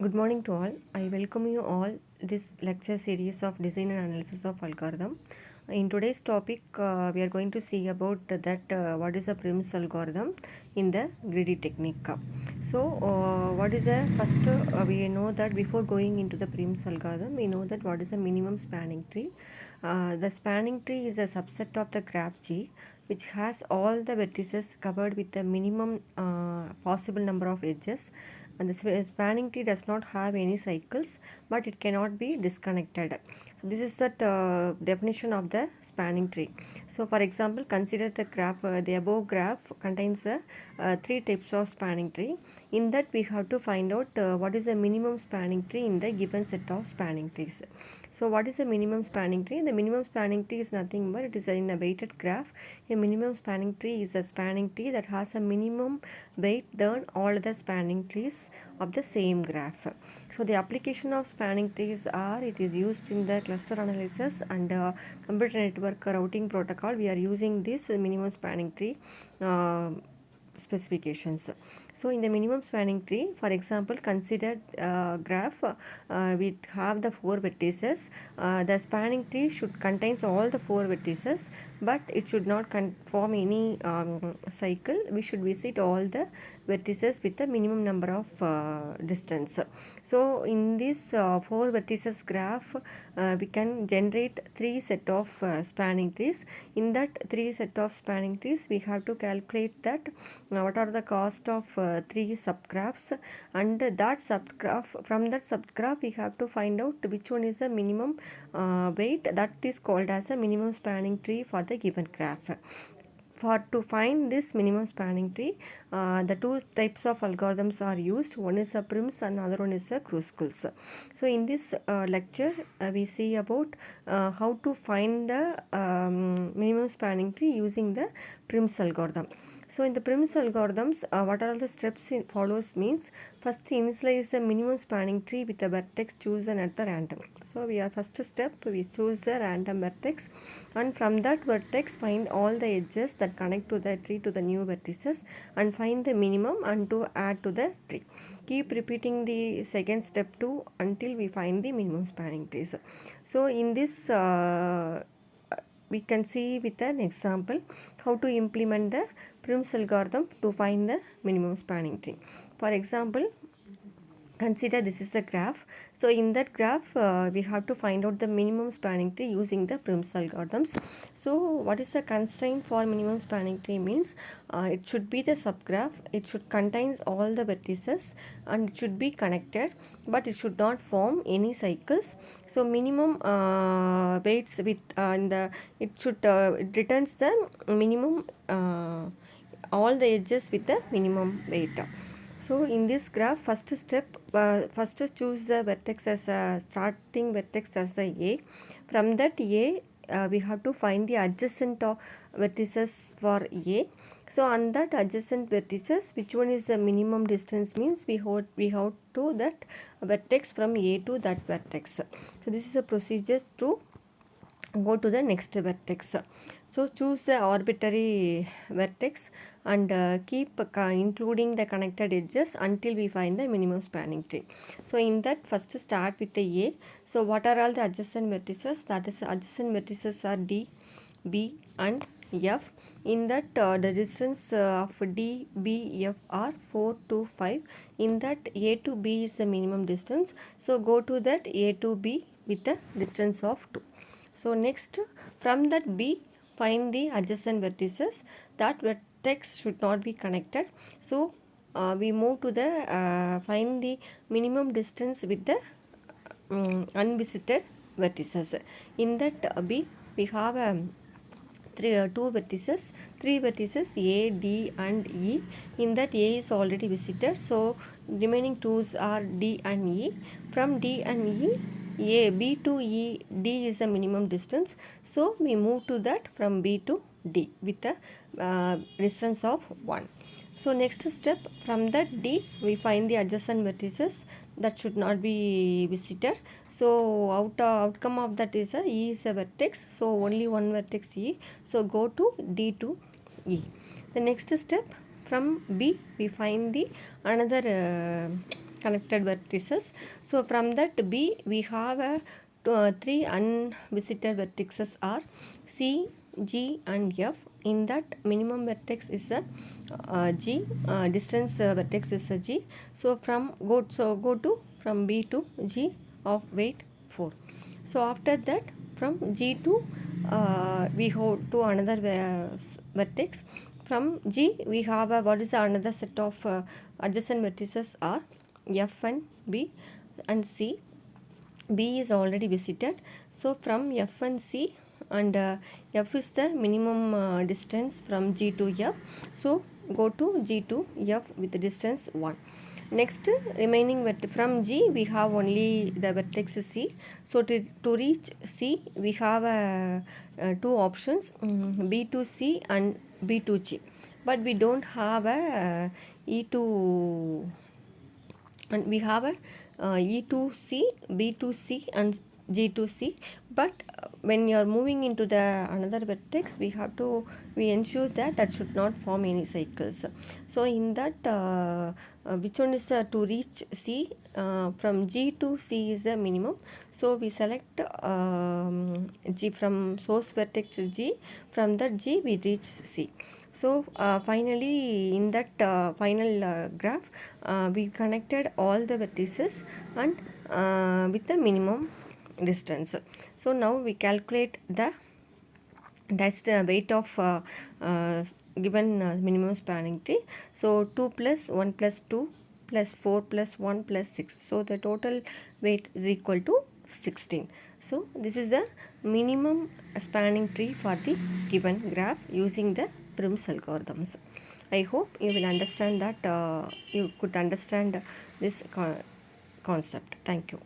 Good morning to all. I welcome you all this lecture series of design and analysis of algorithm. In today's topic, we are going to see about that what is a Prim's algorithm in the greedy technique. What is the first? We know that before going into the Prim's algorithm, we know that what is a minimum spanning tree. The spanning tree is a subset of the graph G, which has all the vertices covered with the minimum possible number of edges, and the spanning tree does not have any cycles, but it cannot be disconnected. So this is the definition of the spanning tree. So for example, consider the graph. The above graph contains three types of spanning tree. In that we have to find out what is the minimum spanning tree in the given set of spanning trees. So what is the minimum spanning tree? The minimum spanning tree is nothing but it is in a weighted graph. A minimum spanning tree is a spanning tree that has a minimum weight than all other spanning trees of the same graph. So the application of spanning trees are, it is used in the cluster analysis and computer network routing protocol. We are using this minimum spanning tree specifications. So in the minimum spanning tree, for example, consider graph we have the four vertices. The spanning tree should contains all the four vertices, but it should not form any cycle. We should visit all the vertices with the minimum number of distance. So in this four vertices graph, we can generate three set of spanning trees. In that three set of spanning trees, we have to calculate that what are the cost of three subgraphs, and that subgraph, from that subgraph we have to find out which one is the minimum weight. That is called as a minimum spanning tree for the given graph. For to find this minimum spanning tree, the two types of algorithms are used. One is a Prim's and another one is a Kruskal's. So in this lecture, we see about how to find the minimum spanning tree using the Prim's algorithm. So in the Prim's algorithms, what are the steps it follows means, first initialize the minimum spanning tree with a vertex chosen at the random. So we are first step, we choose the random vertex, and from that vertex find all the edges that connect to the tree to the new vertices and find the minimum and to add to the tree. Keep repeating the second step too until we find the minimum spanning trees. So in this we can see with an example how to implement the Prim's algorithm to find the minimum spanning tree. For example, consider this is the graph. So in that graph, we have to find out the minimum spanning tree using the Prim's algorithms. So what is the constraint for minimum spanning tree means, it should be the subgraph, it should contains all the vertices, and it should be connected, but it should not form any cycles. So minimum weights with it should it returns the minimum all the edges with the minimum weight. So in this graph, first step, first choose the vertex as a starting vertex as the A. From that A, we have to find the adjacent of vertices for A. So on that adjacent vertices, which one is the minimum distance means we have to that vertex from A to that vertex. So this is the procedures to go to the next vertex. So choose the arbitrary vertex and keep including the connected edges until we find the minimum spanning tree. So in that, first start with the A. So what are all the adjacent vertices? That is, adjacent vertices are D, B and F. In that the distance of D, B, F are 4 to 5. In that A to B is the minimum distance. So go to that A to B with the distance of 2. So next, from that B, find the adjacent vertices. That vertex should not be connected. So we move to the find the minimum distance with the unvisited vertices. In that B, we have two vertices, three vertices A, D and E. In that A is already visited, so remaining twos are D and E. From D and E, B to E, D is the minimum distance, so we move to that from B to D with a distance of 1. So next step, from that D we find the adjacent vertices that should not be visited. So outcome of that is E is a vertex, so only one vertex E. So go to D to E. The next step, from B we find the another connected vertices. So from that B we have a 3 unvisited vertices are C, G and F. In that minimum vertex is a G, distance vertex is a G. So go to from B to G of weight 4. So after that from G to we go to another vertex. From G we have a, what is another set of adjacent vertices are F and B and C. B is already visited. So from F and C, and F is the minimum distance from G to F. So go to G to F with the distance 1. Next remaining from G we have only the vertex C. So to reach C we have two options, B to C and B to G. But we don't have a E to, and we have a E to C, B to C and G to C. But when you are moving into the another vertex, we ensure that that should not form any cycles. So in that which one is to reach C, from G to C is the minimum. So we select G from source vertex G. From that G we reach C. So finally in that final graph we connected all the vertices and with the minimum distance. So now we calculate the weight of given minimum spanning tree. So 2 plus 1 plus 2 plus 4 plus 1 plus 6. So the total weight is equal to 16. So this is the minimum spanning tree for the given graph using the Prim's algorithms. I hope you will understand that, you could understand this concept. Thank you.